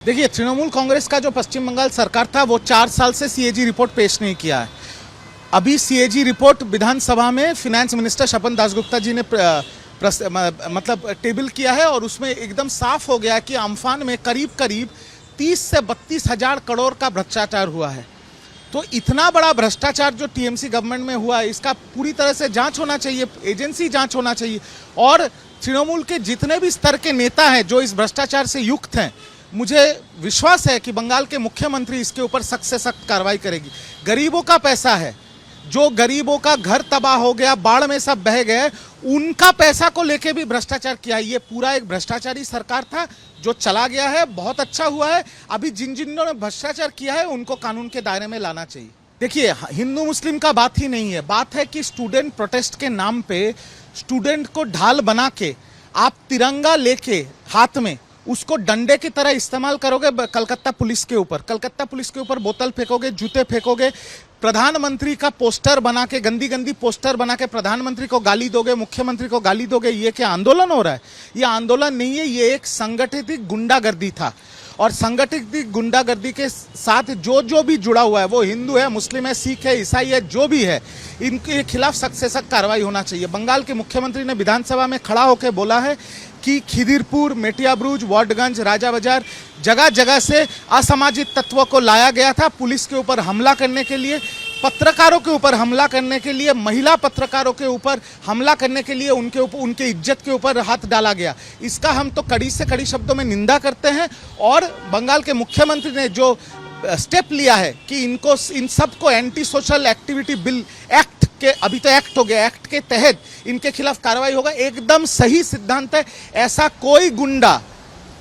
देखिए, तृणमूल कांग्रेस का जो पश्चिम बंगाल सरकार था वो 4 साल से सीएजी रिपोर्ट पेश नहीं किया है। अभी सीएजी रिपोर्ट विधानसभा में फिनेंस मिनिस्टर शपन दासगुप्ता जी ने टेबल किया है और उसमें एकदम साफ हो गया कि अम्फान में करीब 30 से 32 हजार करोड़ का भ्रष्टाचार हुआ है। तो इतना बड़ा भ्रष्टाचार जो टीएमसी गवर्नमेंट में हुआ है, इसका पूरी तरह से जांच होना चाहिए, एजेंसी जांच होना चाहिए। और तृणमूल के जितने भी स्तर के नेता हैं जो इस भ्रष्टाचार से युक्त हैं, मुझे विश्वास है कि बंगाल के मुख्यमंत्री इसके ऊपर सख्त से सख्त कार्रवाई करेगी। गरीबों का पैसा है, जो गरीबों का घर तबाह हो गया, बाढ़ में सब बह गए, उनका पैसा को लेके भी भ्रष्टाचार किया। ये पूरा एक भ्रष्टाचारी सरकार था जो चला गया है। बहुत अच्छा हुआ है। अभी जिन्होंने भ्रष्टाचार किया है उनको कानून के दायरे में लाना चाहिए। देखिए, हिंदू मुस्लिम का बात ही नहीं है, बात है कि स्टूडेंट प्रोटेस्ट के नाम पे स्टूडेंट को ढाल बना के आप तिरंगा लेके हाथ में उसको डंडे की तरह इस्तेमाल करोगे। कलकत्ता पुलिस के ऊपर बोतल फेंकोगे, जूते फेंकोगे, प्रधानमंत्री का पोस्टर बना के, गंदी गंदी पोस्टर बना के प्रधानमंत्री को गाली दोगे, मुख्यमंत्री को गाली दोगे। ये क्या आंदोलन हो रहा है? ये आंदोलन नहीं है, ये एक संगठित गुंडागर्दी था। और संगठित गुंडागर्दी के साथ जो भी जुड़ा हुआ है, वो हिंदू है, मुस्लिम है, सिख है, ईसाई है, जो भी है, इनके खिलाफ सख्त से सख्त कार्रवाई होना चाहिए। बंगाल के मुख्यमंत्री ने विधानसभा में खड़ा होकर बोला है कि खिदिरपुर, मेटियाब्रुज, वार्डगंज, राजा बाजार, जगह जगह से असामाजिक तत्वों को लाया गया था पुलिस के ऊपर हमला करने के लिए, पत्रकारों के ऊपर हमला करने के लिए, महिला पत्रकारों के ऊपर हमला करने के लिए, उनके इज्जत के ऊपर हाथ डाला गया। इसका हम तो कड़ी से कड़ी शब्दों में निंदा करते हैं। और बंगाल के मुख्यमंत्री ने जो स्टेप लिया है कि इन सबको anti social activity bill act के, अभी तो एक्ट हो गया, एक्ट के तहत इनके खिलाफ कार्रवाई होगा, एकदम सही सिद्धांत है। ऐसा कोई गुंडा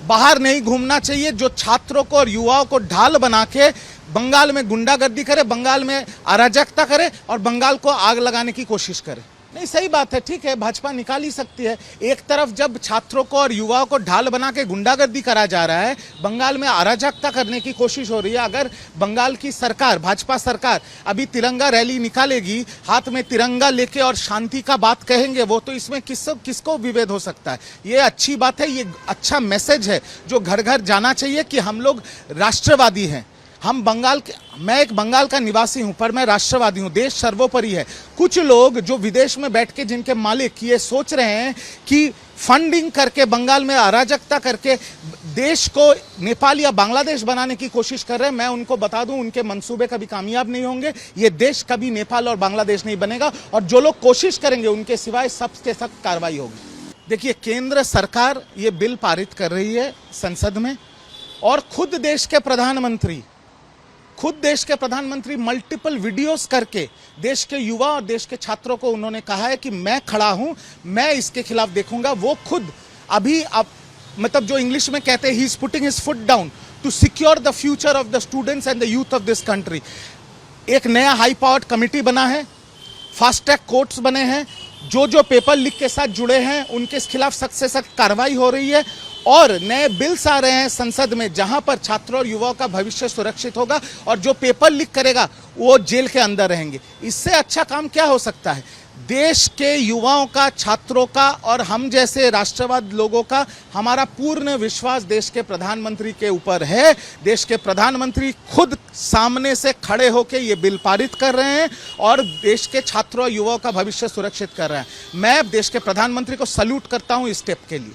बाहर नहीं घूमना चाहिए जो छात्रों को और युवाओं को ढाल बना के बंगाल में गुंडागर्दी करे, बंगाल में अराजकता करे और बंगाल को आग लगाने की कोशिश करे। नहीं, सही बात है, ठीक है, भाजपा निकाल ही सकती है। एक तरफ जब छात्रों को और युवाओं को ढाल बना के गुंडागर्दी करा जा रहा है, बंगाल में अराजकता करने की कोशिश हो रही है। अगर बंगाल की सरकार, भाजपा सरकार अभी तिरंगा रैली निकालेगी, हाथ में तिरंगा लेके और शांति का बात कहेंगे, वो तो इसमें किसको विभेद हो सकता है? ये अच्छी बात है, ये अच्छा मैसेज है जो घर घर जाना चाहिए कि हम लोग राष्ट्रवादी हैं। मैं एक बंगाल का निवासी हूं, पर मैं राष्ट्रवादी हूं। देश सर्वोपरि है। कुछ लोग जो विदेश में बैठ के, जिनके मालिक ये सोच रहे हैं कि फंडिंग करके, बंगाल में अराजकता करके देश को नेपाल या बांग्लादेश बनाने की कोशिश कर रहे हैं, मैं उनको बता दूं, उनके मंसूबे कभी कामयाब नहीं होंगे। ये देश कभी नेपाल और बांग्लादेश नहीं बनेगा। और जो लोग कोशिश करेंगे उनके सिवाय सबसे सख्त कार्रवाई होगी। देखिए, केंद्र सरकार ये बिल पारित कर रही है संसद में, और खुद देश के प्रधानमंत्री मल्टीपल वीडियोस करके देश के युवा और देश के छात्रों को उन्होंने कहा है कि मैं खड़ा हूं, मैं इसके खिलाफ देखूंगा। वो खुद अभी मतलब जो इंग्लिश में कहते हैं, he is putting his foot down to secure the future of the students and the youth of this country. एक नया हाई पावर्ड कमिटी बना है, फास्ट ट्रैक कोर्ट्स बने हैं, जो पेपर लीक के साथ जुड़े हैं उनके खिलाफ सख्त से सख्त कार्रवाई हो रही है। और नए बिल्स आ रहे हैं संसद में जहां पर छात्रों और युवाओं का भविष्य सुरक्षित होगा, और जो पेपर लीक करेगा वो जेल के अंदर रहेंगे। इससे अच्छा काम क्या हो सकता है? देश के युवाओं का, छात्रों का और हम जैसे राष्ट्रवाद लोगों का हमारा पूर्ण विश्वास देश के प्रधानमंत्री के ऊपर है। देश के प्रधानमंत्री खुद सामने से खड़े होकर ये बिल पारित कर रहे हैं और देश के छात्रों और युवाओं का भविष्य सुरक्षित कर रहे हैं। मैं देश के प्रधानमंत्री को सल्यूट करता हूं इस स्टेप के लिए।